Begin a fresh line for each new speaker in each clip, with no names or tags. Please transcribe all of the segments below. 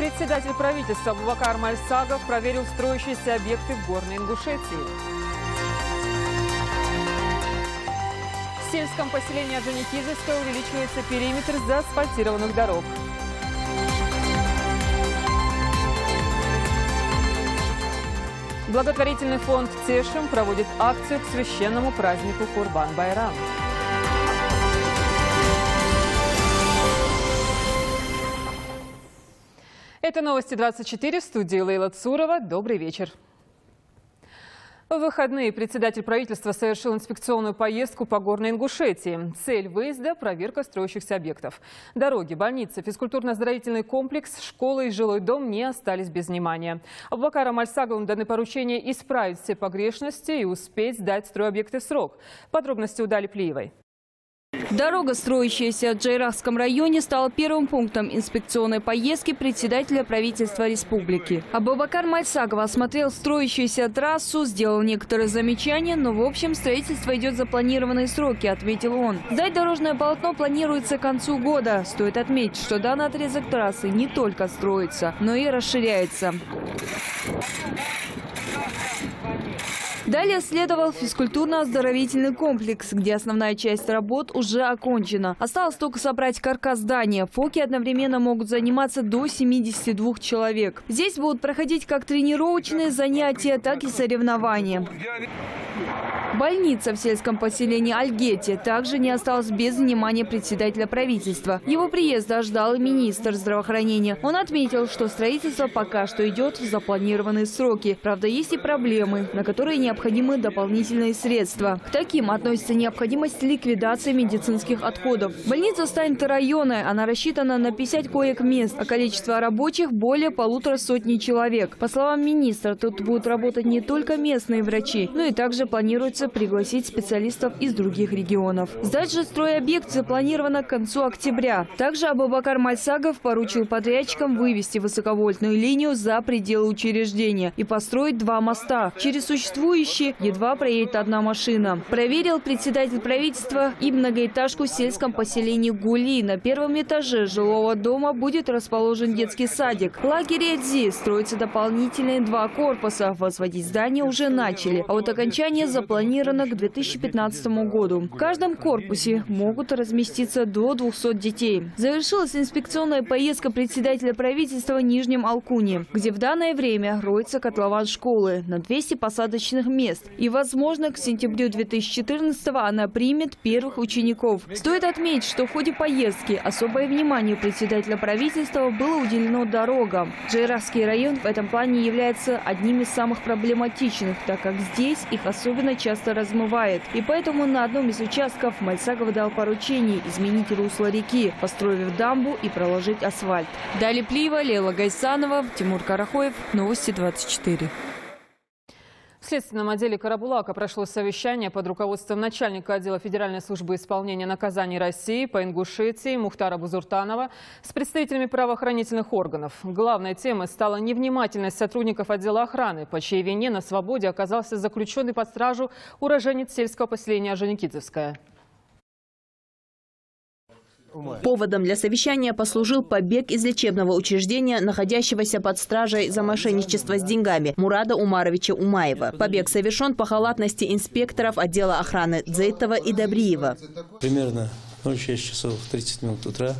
Председатель правительства Абубакар Мальсагов проверил строящиеся объекты в Горной Ингушетии. В сельском поселении Орджоникидзевское увеличивается периметр заасфальтированных дорог. Благотворительный фонд «Тешим» проводит акцию к священному празднику Курбан-Байрам. Это новости 24, в студии Лейла Цурова. Добрый вечер. В выходные председатель правительства совершил инспекционную поездку по Горной Ингушетии. Цель выезда – проверка строящихся объектов. Дороги, больницы, физкультурно-оздоровительный комплекс, школы и жилой дом не остались без внимания. Абубакаром Мальсаговым даны поручения исправить все погрешности и успеть сдать стройобъекты в срок. Подробности у Дали Плиевой.
Дорога, строящаяся в Джайрахском районе, стала первым пунктом инспекционной поездки председателя правительства республики. Абубакар Мальсагов осмотрел строящуюся трассу, сделал некоторые замечания, но в общем строительство идет в запланированные сроки, отметил он. Сдать дорожное полотно планируется к концу года. Стоит отметить, что данный отрезок трассы не только строится, но и расширяется. Далее следовал физкультурно-оздоровительный комплекс, где основная часть работ уже окончена. Осталось только собрать каркас здания. ФОКи одновременно могут заниматься до 72 человек. Здесь будут проходить как тренировочные занятия, так и соревнования. Больница в сельском поселении Альгете также не осталась без внимания председателя правительства. Его приезда ждал и министр здравоохранения. Он отметил, что строительство пока что идет в запланированные сроки. Правда, есть и проблемы, на которые необходимы дополнительные средства. К таким относится необходимость ликвидации медицинских отходов. Больница станет районной, она рассчитана на 50 коек-мест, а количество рабочих более 150 человек. По словам министра, тут будут работать не только местные врачи, но и также планируется пригласить специалистов из других регионов. Сдать же стройобъект запланировано к концу октября. Также Абубакар Мальсагов поручил подрядчикам вывести высоковольтную линию за пределы учреждения и построить 2 моста. Через существующие едва проедет одна машина. Проверил председатель правительства и многоэтажку в сельском поселении Гули. На первом этаже жилого дома будет расположен детский садик. В лагере Эдзи строятся дополнительные 2 корпуса. Возводить здание уже начали, а вот окончание запланировано к 2015 году. В каждом корпусе могут разместиться до 200 детей. Завершилась инспекционная поездка председателя правительства в Нижнем Алкуне, где в данное время роется котлован школы на 200 посадочных мест. И, возможно, к сентябрю 2014-го она примет первых учеников. Стоит отметить, что в ходе поездки особое внимание председателя правительства было уделено дорогам. Джайрахский район в этом плане является одним из самых проблематичных, так как здесь их особенно часто размывает. И поэтому на одном из участков Мальсагов дал поручение изменить русло реки, построив дамбу и проложить асфальт. Дали Плиева, Лейла Гайсанова, Тимур Карахоев. Новости 24.
В Следственном отделе Карабулака прошло совещание под руководством начальника отдела Федеральной службы исполнения наказаний России по Ингушетии Мухтара Бузуртанова с представителями правоохранительных органов. Главной темой стала невнимательность сотрудников отдела охраны, по чьей вине на свободе оказался заключенный под стражу уроженец сельского поселения Орджоникидзевское.
Поводом для совещания послужил побег из лечебного учреждения, находящегося под стражей за мошенничество с деньгами, Мурада Умаровича Умаева. Побег совершен по халатности инспекторов отдела охраны Дзейтова и Добриева.
Примерно 06 часов 30 минут утра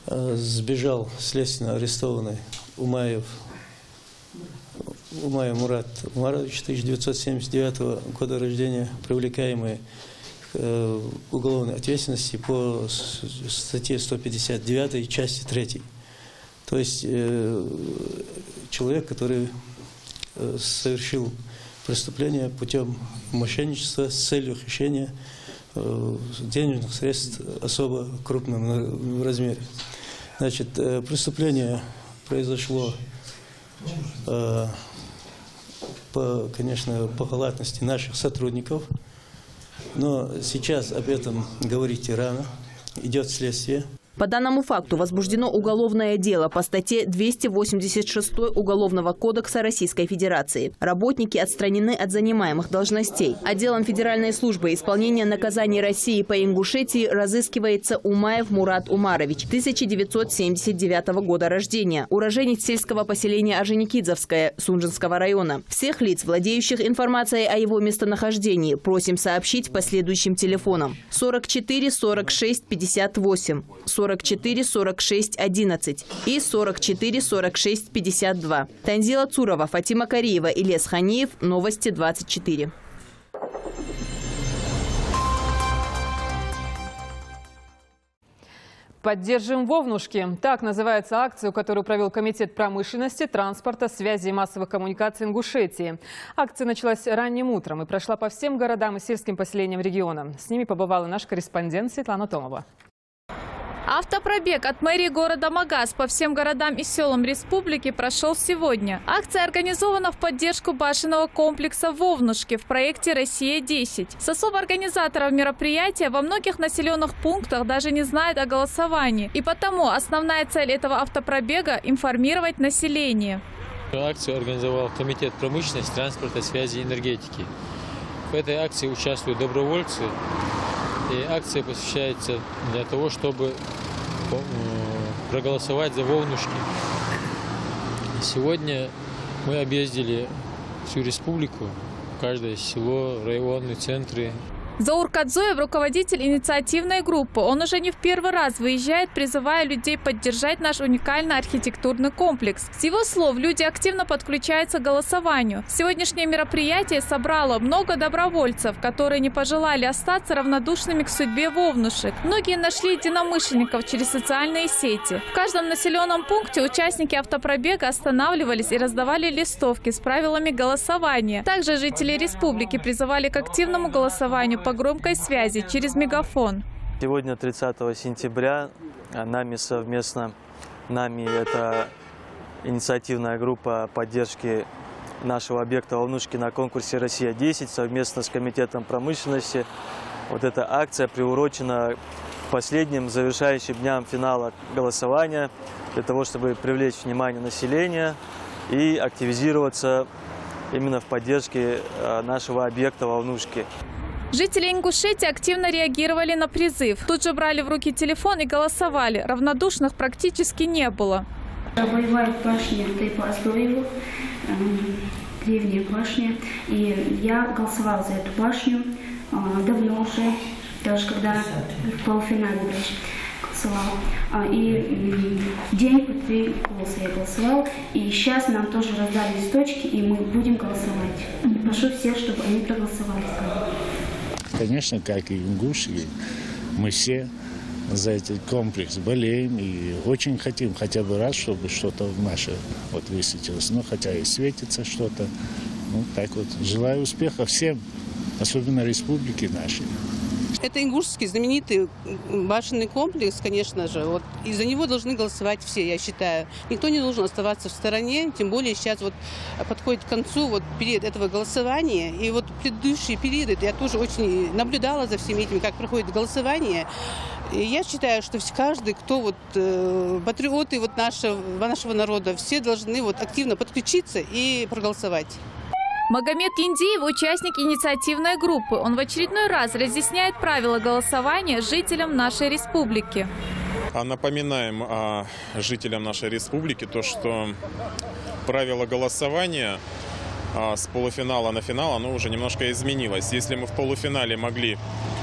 сбежал следственно арестованный Умаев Мурад Умарович, 1979 года рождения, привлекаемый уголовной ответственности по статье 159 части 3. То есть человек, который совершил преступление путем мошенничества с целью хищения денежных средств особо крупном размере. Значит, преступление произошло конечно, по халатности наших сотрудников. Но сейчас об этом говорить рано. Идет следствие.
По данному факту возбуждено уголовное дело по статье 286 Уголовного кодекса Российской Федерации. Работники отстранены от занимаемых должностей. Отделом Федеральной службы исполнения наказаний России по Ингушетии разыскивается Умаев Мурат Умарович, 1979 года рождения, уроженец сельского поселения Орджоникидзевское Сунжинского района. Всех лиц, владеющих информацией о его местонахождении, просим сообщить по следующим телефонам: 44 46 58, 44 46 11 и 44 46 52. Танзила Цурова, Фатима Кариева, Ильяс Ханиев. Новости 24.
«Поддержим Вовнушки». Так называется акцию, которую провел Комитет промышленности, транспорта, связи и массовых коммуникаций Ингушетии. Акция началась ранним утром и прошла по всем городам и сельским поселениям региона. С ними побывала наш корреспондент Светлана Томова.
Автопробег от мэрии города Магаз по всем городам и селам республики прошел сегодня. Акция организована в поддержку башенного комплекса «Вовнушки» в проекте «Россия-10». Со слов организаторов мероприятия, во многих населенных пунктах даже не знают о голосовании. И потому основная цель этого автопробега – информировать население.
Акцию организовал Комитет промышленности, транспорта, связи и энергетики. В этой акции участвуют добровольцы. И акция посвящается для того, чтобы проголосовать за Вовнушки. Сегодня мы объездили всю республику, каждое село, районы, центры.
Заур Кадзоев – руководитель инициативной группы. Он уже не в первый раз выезжает, призывая людей поддержать наш уникальный архитектурный комплекс. С его слов, люди активно подключаются к голосованию. Сегодняшнее мероприятие собрало много добровольцев, которые не пожелали остаться равнодушными к судьбе Вовнушек. Многие нашли единомышленников через социальные сети. В каждом населенном пункте участники автопробега останавливались и раздавали листовки с правилами голосования. Также жители республики призывали к активному голосованию по громкой связи через мегафон.
Сегодня, 30 сентября, это инициативная группа поддержки нашего объекта Вовнушки на конкурсе «Россия-10» совместно с Комитетом промышленности. Вот эта акция приурочена к последним завершающим дням финала голосования для того, чтобы привлечь внимание населения и активизироваться именно в поддержке нашего объекта Вовнушки.
Жители Ингушетии активно реагировали на призыв. Тут же брали в руки телефон и голосовали. Равнодушных практически не было.
Воевает башня Тайпу-Аздоеву, древняя башня. И я голосовала за эту башню давно уже, даже когда в полуфинале голосовала. И день по 3 голоса я голосовала. И сейчас нам тоже раздали листочки, и мы будем голосовать. Прошу всех, чтобы они проголосовали.
Конечно, как и ингуши, мы все за этот комплекс болеем и очень хотим хотя бы раз, чтобы что-то наше высветилось. Ну, хотя и светится что-то. Ну, так вот, желаю успеха всем, особенно республике нашей.
Это ингушский знаменитый башенный комплекс, конечно же. Вот из-за него должны голосовать все, я считаю. Никто не должен оставаться в стороне, тем более сейчас вот подходит к концу период этого голосования. И вот предыдущие периоды я тоже очень наблюдала за всеми этими, как проходит голосование. И я считаю, что каждый, кто патриоты нашего народа, все должны активно подключиться и проголосовать.
Магомед Индиев – участник инициативной группы. Он в очередной раз разъясняет правила голосования жителям нашей республики.
Напоминаем жителям нашей республики что правило голосования с полуфинала на финал оно уже немножко изменилось. Если мы в полуфинале могли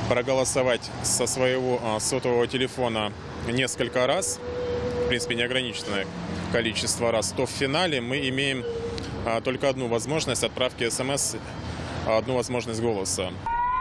проголосовать со своего сотового телефона несколько раз, в принципе неограниченное количество раз, то в финале мы имеем только одну возможность отправки СМС, одну возможность голоса.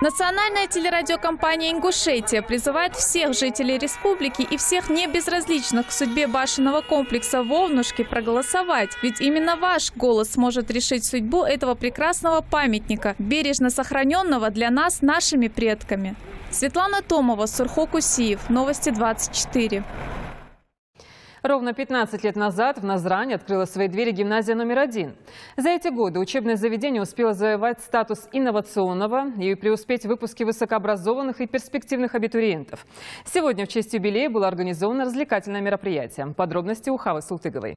Национальная телерадиокомпания «Ингушетия» призывает всех жителей республики и всех небезразличных к судьбе башенного комплекса «Вовнушки» проголосовать. Ведь именно ваш голос сможет решить судьбу этого прекрасного памятника, бережно сохраненного для нас нашими предками. Светлана Томова, Сурхо Кусиев. Новости 24.
Ровно 15 лет назад в Назране открыла свои двери гимназия номер 1. За эти годы учебное заведение успело завоевать статус инновационного и преуспеть в выпуске высокообразованных и перспективных абитуриентов. Сегодня в честь юбилея было организовано развлекательное мероприятие. Подробности у Хавы Султыговой.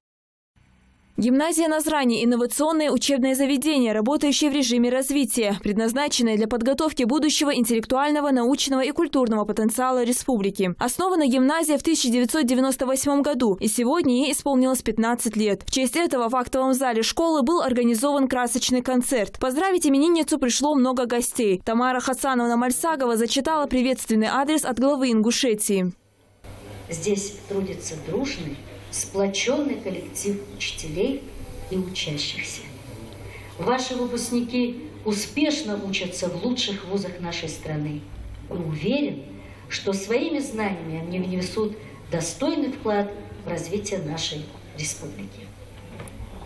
Гимназия Назрани – инновационное учебное заведение, работающее в режиме развития, предназначенное для подготовки будущего интеллектуального, научного и культурного потенциала республики. Основана гимназия в 1998 году, и сегодня ей исполнилось 15 лет. В честь этого в актовом зале школы был организован красочный концерт. Поздравить именинницу пришло много гостей. Тамара Хасановна-Мальсагова зачитала приветственный адрес от главы Ингушетии.
Здесь трудится дружный, сплоченный коллектив учителей и учащихся. Ваши выпускники успешно учатся в лучших вузах нашей страны. И уверен, что своими знаниями они внесут достойный вклад в развитие нашей республики.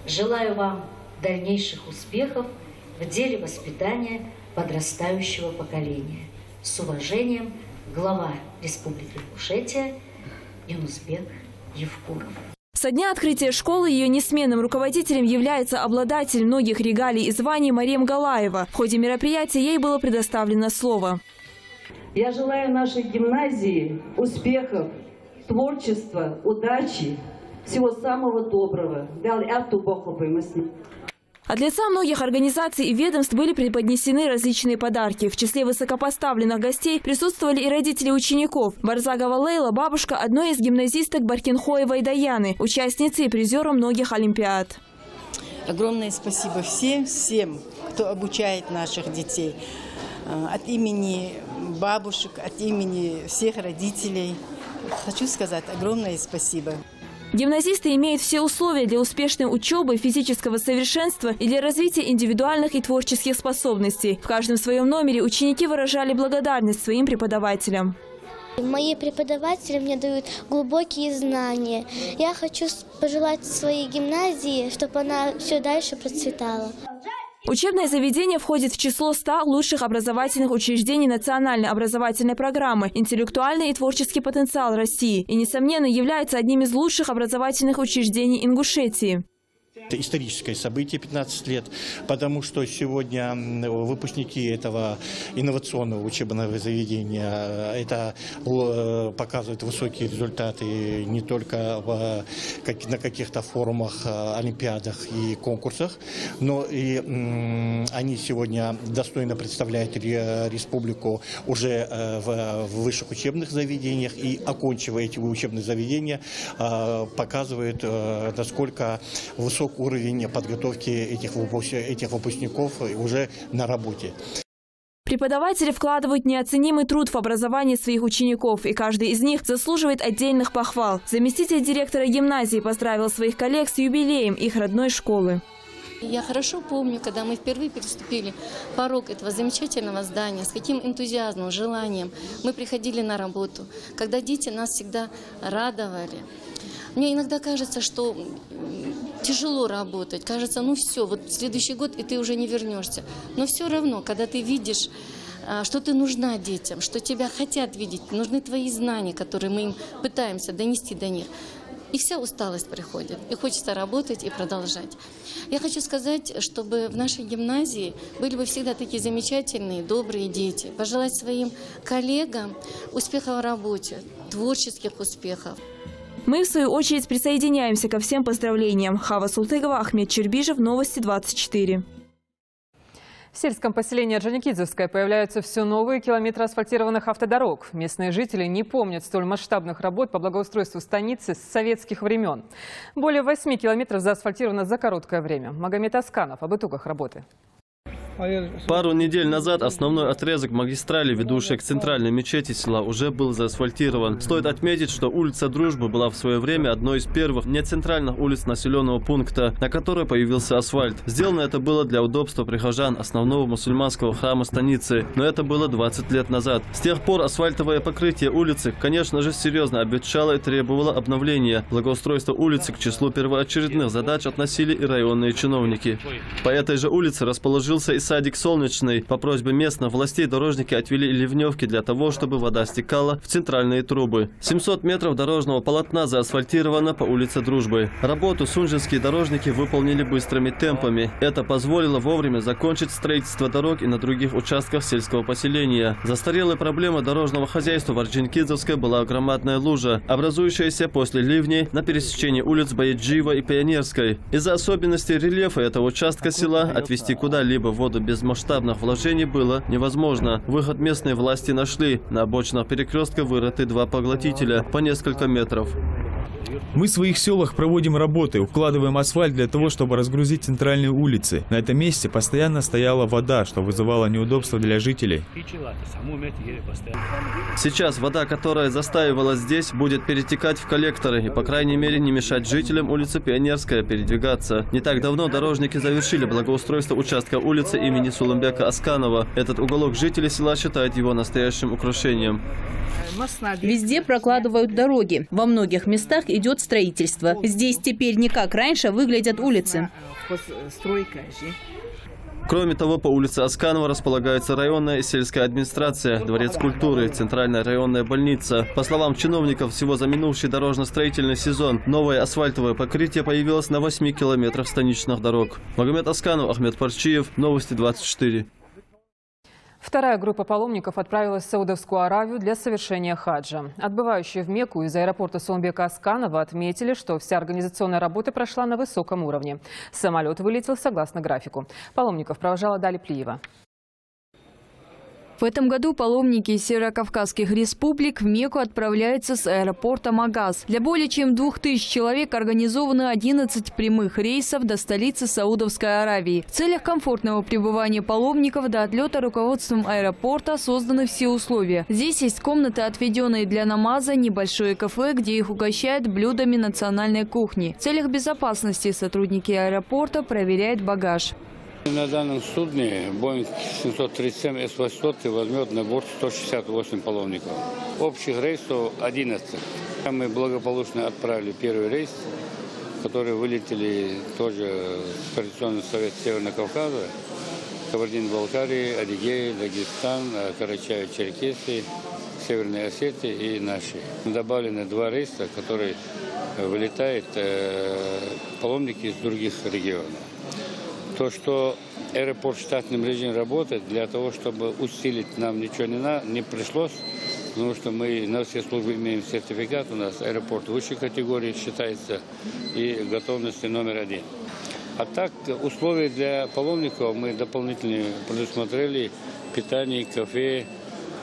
Желаю вам дальнейших успехов в деле воспитания подрастающего поколения. С уважением, глава Республики Ингушетия Юнусбек Евкуров.
Со дня открытия школы ее несменным руководителем является обладатель многих регалий и званий Марем Галаева. В ходе мероприятия ей было предоставлено слово.
Я желаю нашей гимназии успехов, творчества, удачи, всего самого доброго.
От лица многих организаций и ведомств были преподнесены различные подарки. В числе высокопоставленных гостей присутствовали и родители учеников. Барзагова Лейла – бабушка одной из гимназисток Баркинхоевой Даяны, участницы и призера многих олимпиад.
Огромное спасибо всем, кто обучает наших детей. От имени бабушек, от имени всех родителей. Хочу сказать огромное спасибо.
Гимназисты имеют все условия для успешной учебы, физического совершенства и для развития индивидуальных и творческих способностей. В каждом своем номере ученики выражали благодарность своим преподавателям.
Мои преподаватели мне дают глубокие знания. Я хочу пожелать своей гимназии, чтобы она все дальше процветала.
Учебное заведение входит в число 100 лучших образовательных учреждений национальной образовательной программы «Интеллектуальный и творческий потенциал России» и, несомненно, является одним из лучших образовательных учреждений Ингушетии.
Это историческое событие, 15 лет, потому что сегодня выпускники этого инновационного учебного заведения это показывают высокие результаты не только на каких-то форумах, олимпиадах и конкурсах, но и они сегодня достойно представляют республику уже в высших учебных заведениях и, окончивая эти учебные заведения, показывают, насколько высок уровень подготовки этих выпускников уже на работе.
Преподаватели вкладывают неоценимый труд в образование своих учеников, и каждый из них заслуживает отдельных похвал. Заместитель директора гимназии поздравил своих коллег с юбилеем их родной школы.
Я хорошо помню, когда мы впервые переступили порог этого замечательного здания, с каким энтузиазмом, желанием мы приходили на работу, когда дети нас всегда радовали. Мне иногда кажется, что тяжело работать. Кажется, ну все, вот следующий год, и ты уже не вернешься. Но все равно, когда ты видишь, что ты нужна детям, что тебя хотят видеть, нужны твои знания, которые мы им пытаемся донести до них, и вся усталость приходит, и хочется работать и продолжать. Я хочу сказать, чтобы в нашей гимназии были бы всегда такие замечательные, добрые дети. Пожелать своим коллегам успехов в работе, творческих успехов.
Мы, в свою очередь, присоединяемся ко всем поздравлениям. Хава Султыгова, Ахмед Чербижев, Новости 24.
В сельском поселении Орджоникидзевское появляются все новые километры асфальтированных автодорог. Местные жители не помнят столь масштабных работ по благоустройству станицы с советских времен. Более 8 километров заасфальтировано за короткое время. Магомед Асканов об итогах работы.
Пару недель назад основной отрезок магистрали, ведущей к центральной мечети села, уже был заасфальтирован. Стоит отметить, что улица Дружбы была в свое время одной из первых нецентральных улиц населенного пункта, на которой появился асфальт. Сделано это было для удобства прихожан основного мусульманского храма станицы, но это было 20 лет назад. С тех пор асфальтовое покрытие улицы, конечно же, серьезно обветшало и требовало обновления. Благоустройство улицы к числу первоочередных задач относили и районные чиновники. По этой же улице расположился и садик «Солнечный». По просьбе местных властей дорожники отвели ливневки для того, чтобы вода стекала в центральные трубы. 700 метров дорожного полотна заасфальтировано по улице Дружбы. Работу сунжинские дорожники выполнили быстрыми темпами. Это позволило вовремя закончить строительство дорог и на других участках сельского поселения. Застарелая проблема дорожного хозяйства в Орджоникидзевской была громадная лужа, образующаяся после ливней на пересечении улиц Баяджиева и Пионерской. Из-за особенностей рельефа этого участка села отвести куда-либо воду без масштабных вложений было невозможно. Выход местные власти нашли. На обочинах перекрестка вырыты два поглотителя по несколько метров.
Мы в своих селах проводим работы, укладываем асфальт для того, чтобы разгрузить центральные улицы. На этом месте постоянно стояла вода, что вызывало неудобства для жителей.
Сейчас вода, которая застаивала здесь, будет перетекать в коллекторы и, по крайней мере, не мешать жителям улицы Пионерская передвигаться. Не так давно дорожники завершили благоустройство участка улицы имени Сулымбека Асканова. Этот уголок жители села считают его настоящим украшением.
Везде прокладывают дороги. Во многих местах идет строительство. Здесь теперь не как раньше выглядят улицы.
Кроме того, по улице Асканова располагается районная и сельская администрация, дворец культуры, центральная районная больница. По словам чиновников, всего за минувший дорожно-строительный сезон новое асфальтовое покрытие появилось на 8 километрах станичных дорог. Магомед Асканов, Ахмед Парчиев, Новости 24.
Вторая группа паломников отправилась в Саудовскую Аравию для совершения хаджа. Отбывающие в Мекку из аэропорта Сулымбека Асканова отметили, что вся организационная работа прошла на высоком уровне. Самолет вылетел согласно графику. Паломников провожала Дали Плиева.
В этом году паломники из северокавказских республик в Мекку отправляются с аэропорта Магаз. Для более чем 2000 человек организованы 11 прямых рейсов до столицы Саудовской Аравии. В целях комфортного пребывания паломников до отлета руководством аэропорта созданы все условия. Здесь есть комнаты, отведенные для намаза, небольшое кафе, где их угощают блюдами национальной кухни. В целях безопасности сотрудники аэропорта проверяют багаж.
На данном судне Boeing 737 S-800 возьмет на борт 168 паломников. Общих рейсов 11. Мы благополучно отправили первый рейс, который вылетели тоже в традиционный совет Северного Кавказа, Кабардино-Балкарии, Адыгея, Дагестан, Карачаево-Черкесии, Северной Осетии и наши. Добавлены 2 рейса, которые вылетают паломники из других регионов. То, что аэропорт в штатном режиме работает, для того, чтобы усилить нам ничего не пришлось, потому что мы на все службы имеем сертификат, у нас аэропорт высшей категории считается и готовности номер 1. А так, условия для паломников мы дополнительно предусмотрели: питание, кафе.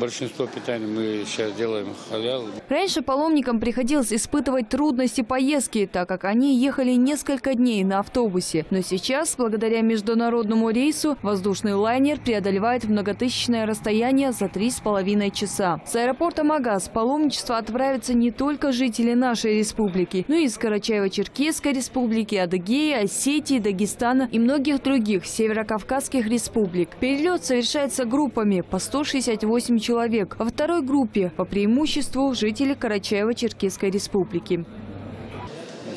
Большинство питания мы сейчас делаем халял.
Раньше паломникам приходилось испытывать трудности поездки, так как они ехали несколько дней на автобусе. Но сейчас, благодаря международному рейсу, воздушный лайнер преодолевает многотысячное расстояние за 3,5 часа. С аэропорта Магаз в паломничество отправятся не только жители нашей республики, но и из Карачаево-Черкесской республики, Адыгеи, Осетии, Дагестана и многих других северокавказских республик. Перелет совершается группами по 168 человек. Во второй группе по преимуществу жители Карачаево-Черкесской республики.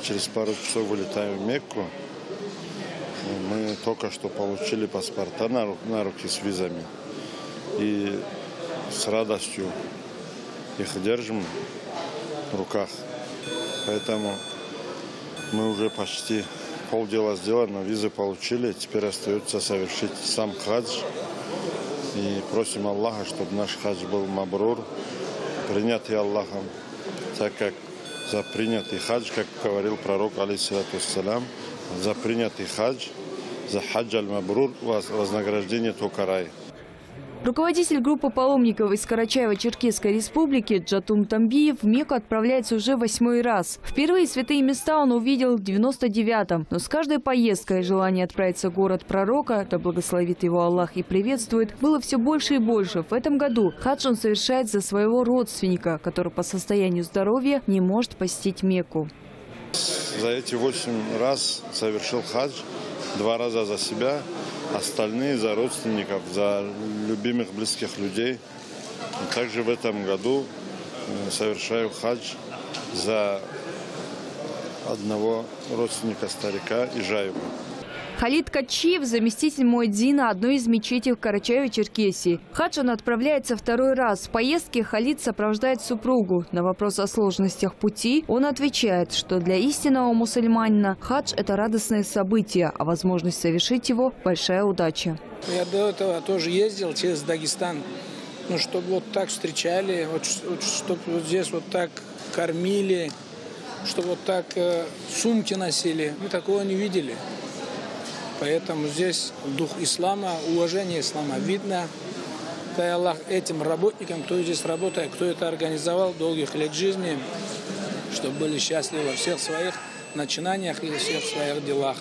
Через пару часов вылетаем в Мекку. Мы только что получили паспорта на руки с визами. И с радостью их держим в руках. Поэтому мы уже почти полдела сделано, визы получили. Теперь остается совершить сам хадж. И просим Аллаха, чтобы наш хадж был мабрур, принятый Аллахом, так как за принятый хадж, как говорил пророк, алейхиссалату вассалям, за принятый хадж, за хадж аль-мабрур, вознаграждение только рай.
Руководитель группы паломников из Карачаево-Черкесской республики Джатум Тамбиев в Мекку отправляется уже 8-й раз. Впервые святые места он увидел в 99-м. Но с каждой поездкой желание отправиться в город пророка, да благословит его Аллах и приветствует, было все больше и больше. В этом году хадж он совершает за своего родственника, который по состоянию здоровья не может посетить Мекку.
За эти 8 раз совершил хадж, 2 раза за себя, остальные за родственников, за любимых близких людей. Также в этом году совершаю хадж за одного родственника старика Ижаева.
Халид Качиев – заместитель муэдзина одной из мечетей в Карачаево-Черкесии. В хадж он отправляется второй раз. В поездке Халид сопровождает супругу. На вопрос о сложностях пути он отвечает, что для истинного мусульманина хадж – это радостное событие, а возможность совершить его – большая удача.
Я до этого тоже ездил через Дагестан. Ну, чтобы вот так встречали, чтобы вот здесь вот так кормили, чтобы вот так сумки носили. Мы такого не видели. Поэтому здесь дух ислама, уважение ислама видно. Дай Аллах этим работникам, кто здесь работает, кто это организовал, долгих лет жизни, чтобы были счастливы во всех своих начинаниях и во всех своих делах.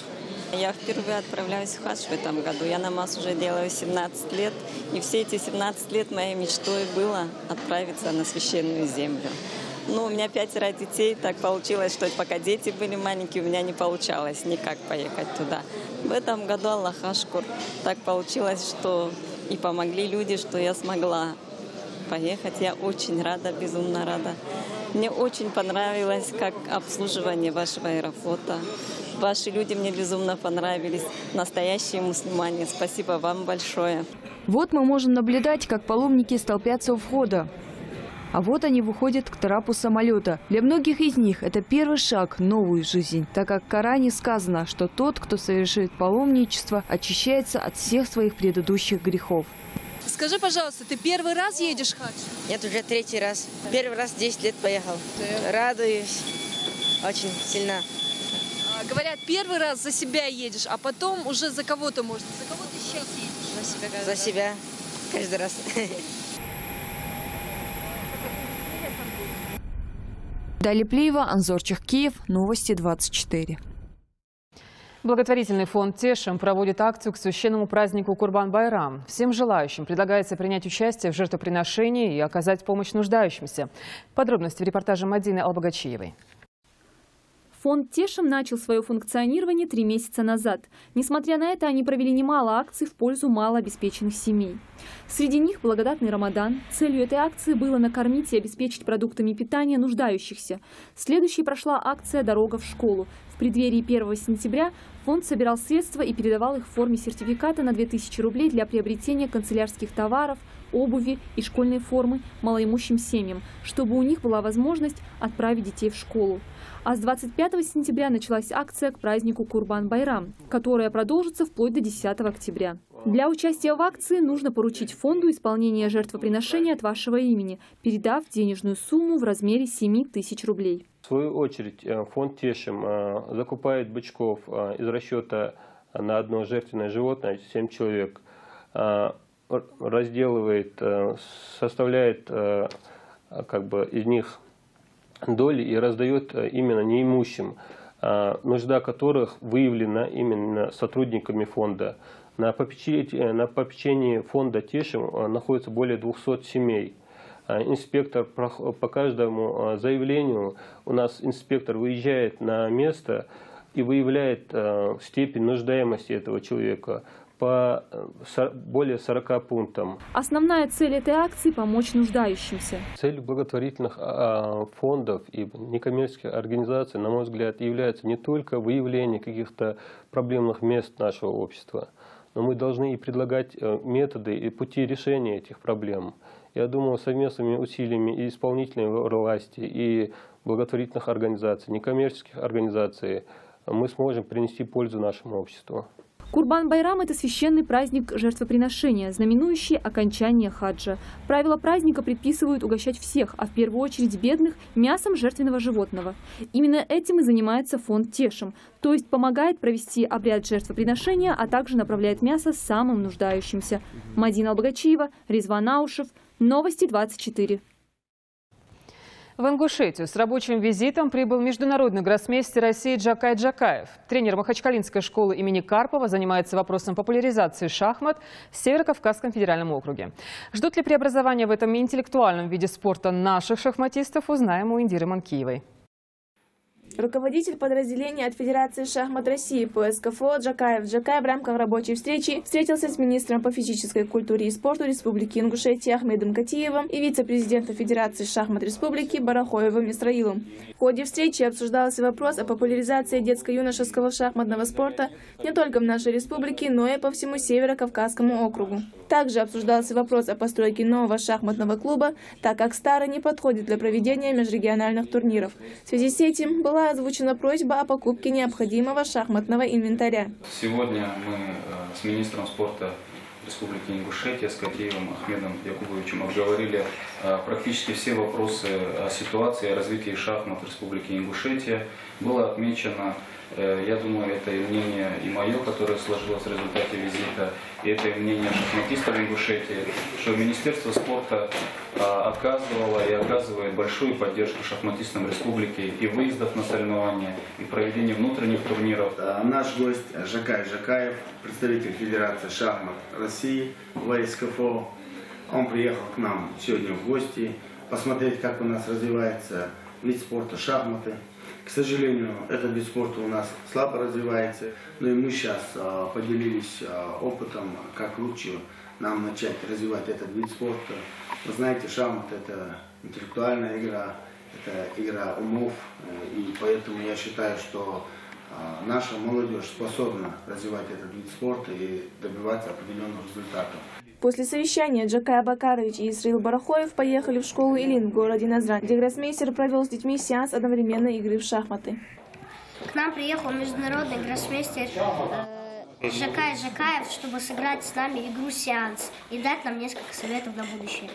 Я впервые отправляюсь в хадж в этом году. Я намаз уже делаю 17 лет. И все эти 17 лет моей мечтой было отправиться на священную землю. Ну, у меня 5 детей, так получилось, что пока дети были маленькие, у меня не получалось никак поехать туда. В этом году, Аллах ашкур, так получилось, что и помогли люди, что я смогла поехать. Я очень рада, безумно рада. Мне очень понравилось, как обслуживание вашего аэрофлота. Ваши люди мне безумно понравились. Настоящие мусульмане. Спасибо вам большое.
Вот мы можем наблюдать, как паломники столпятся у входа. А вот они выходят к трапу самолета. Для многих из них это первый шаг в новую жизнь, так как в Коране сказано, что тот, кто совершит паломничество, очищается от всех своих предыдущих грехов.
Скажи, пожалуйста, ты первый раз едешь в хадж?
Нет, уже 3-й раз. Первый раз 10 лет поехал. Радуюсь очень сильно.
Говорят, первый раз за себя едешь, а потом уже за кого-то, может. За кого ты сейчас едешь?
За себя. Каждый раз.
Далее Плиева, Анзор Чехкиев, Новости 24.
Благотворительный фонд «Тешим» проводит акцию к священному празднику Курбан-Байрам. Всем желающим предлагается принять участие в жертвоприношении и оказать помощь нуждающимся. Подробности в репортаже Мадины Албагачиевой.
Фонд «Тешим» начал свое функционирование 3 месяца назад. Несмотря на это, они провели немало акций в пользу малообеспеченных семей. Среди них благодатный Рамадан. Целью этой акции было накормить и обеспечить продуктами питания нуждающихся. Следующей прошла акция «Дорога в школу». В преддверии 1 сентября фонд собирал средства и передавал их в форме сертификата на 2000 рублей для приобретения канцелярских товаров, обуви и школьной формы малоимущим семьям, чтобы у них была возможность отправить детей в школу. А с 25 сентября началась акция к празднику Курбан-Байрам, которая продолжится вплоть до 10 октября. Для участия в акции нужно поручить фонду исполнение жертвоприношения от вашего имени, передав денежную сумму в размере 7000 рублей.
В свою очередь фонд «Тешим» закупает бычков из расчета на одно жертвенное животное, 7 человек, разделывает, составляет из них доли и раздает именно неимущим, нужда которых выявлена именно сотрудниками фонда. На попечении фонда «Тешим» находится более 200 семей. Инспектор по каждому заявлению, у нас инспектор выезжает на место и выявляет степень нуждаемости этого человека по более 40 пунктам.
Основная цель этой акции – помочь нуждающимся.
Цель благотворительных фондов и некоммерческих организаций, на мой взгляд, является не только выявление каких-то проблемных мест нашего общества, но мы должны и предлагать методы и пути решения этих проблем. Я думаю, совместными усилиями и исполнительной власти, и благотворительных организаций, некоммерческих организаций мы сможем принести пользу нашему обществу.
Курбан-Байрам – это священный праздник жертвоприношения, знаменующий окончание хаджа. Правила праздника предписывают угощать всех, а в первую очередь бедных, мясом жертвенного животного. Именно этим и занимается фонд «Тешим», то есть помогает провести обряд жертвоприношения, а также направляет мясо самым нуждающимся. Мадина Албагачиева, Резван Аушев, Новости 24.
В Ингушетию с рабочим визитом прибыл международный гроссмейстер России Джакай Джакаев. Тренер Махачкалинской школы имени Карпова занимается вопросом популяризации шахмат в Северо-Кавказском федеральном округе. Ждут ли преобразования в этом интеллектуальном виде спорта наших шахматистов, узнаем у Индиры Манкиевой.
Руководитель подразделения от Федерации шахмат России по СКФО Джакаев Джакай в рамках рабочей встречи встретился с министром по физической культуре и спорту Республики Ингушетия Ахмедом Катиевым и вице-президентом Федерации шахмат Республики Барахоевым Исраилом. В ходе встречи обсуждался вопрос о популяризации детско-юношеского шахматного спорта не только в нашей республике, но и по всему Северо-Кавказскому округу. Также обсуждался вопрос о постройке нового шахматного клуба, так как старый не подходит для проведения межрегиональных турниров. В связи с этим была озвучена просьба о покупке необходимого шахматного инвентаря.
Сегодня мы с министром спорта Республики Ингушетия, с Катиевым Ахмедом Якубовичем обговорили практически все вопросы о ситуации, о развитии шахмат Республики Ингушетия. Было отмечено, я думаю, это и мнение и мое, которое сложилось в результате визита, и это и мнение шахматистов Ингушетии, что Министерство спорта оказывало и оказывает большую поддержку шахматистам республики и выездов на соревнования, и проведения внутренних турниров.
Наш гость Жакай Жакаев, представитель Федерации шахмат России ВСКФО. Он приехал к нам сегодня в гости, посмотреть, как у нас развивается вид спорта шахматы. К сожалению, этот вид спорта у нас слабо развивается, но и мы сейчас поделились опытом, как лучше нам начать развивать этот вид спорта. Вы знаете, шахмат – это интеллектуальная игра, это игра умов, и поэтому я считаю, что наша молодежь способна развивать этот вид спорта и добиваться определенных результатов.
После совещания Джакай Абакарович и Исраил Барахоев поехали в школу Илин в городе Назрань, где гроссмейстер провел с детьми сеанс одновременной игры в шахматы.
К нам приехал международный гроссмейстер Жакай Жакаев, чтобы сыграть с нами игру «Сеанс» и дать нам несколько советов на будущее.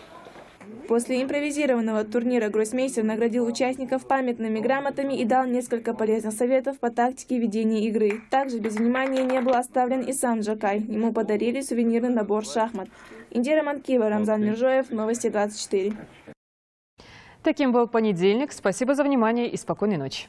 После импровизированного турнира гроссмейстер наградил участников памятными грамотами и дал несколько полезных советов по тактике ведения игры. Также без внимания не был оставлен и сам Джакай. Ему подарили сувенирный набор шахмат. Индира Манкива, Рамзан Миржоев, Новости 24.
Таким был понедельник. Спасибо за внимание и спокойной ночи.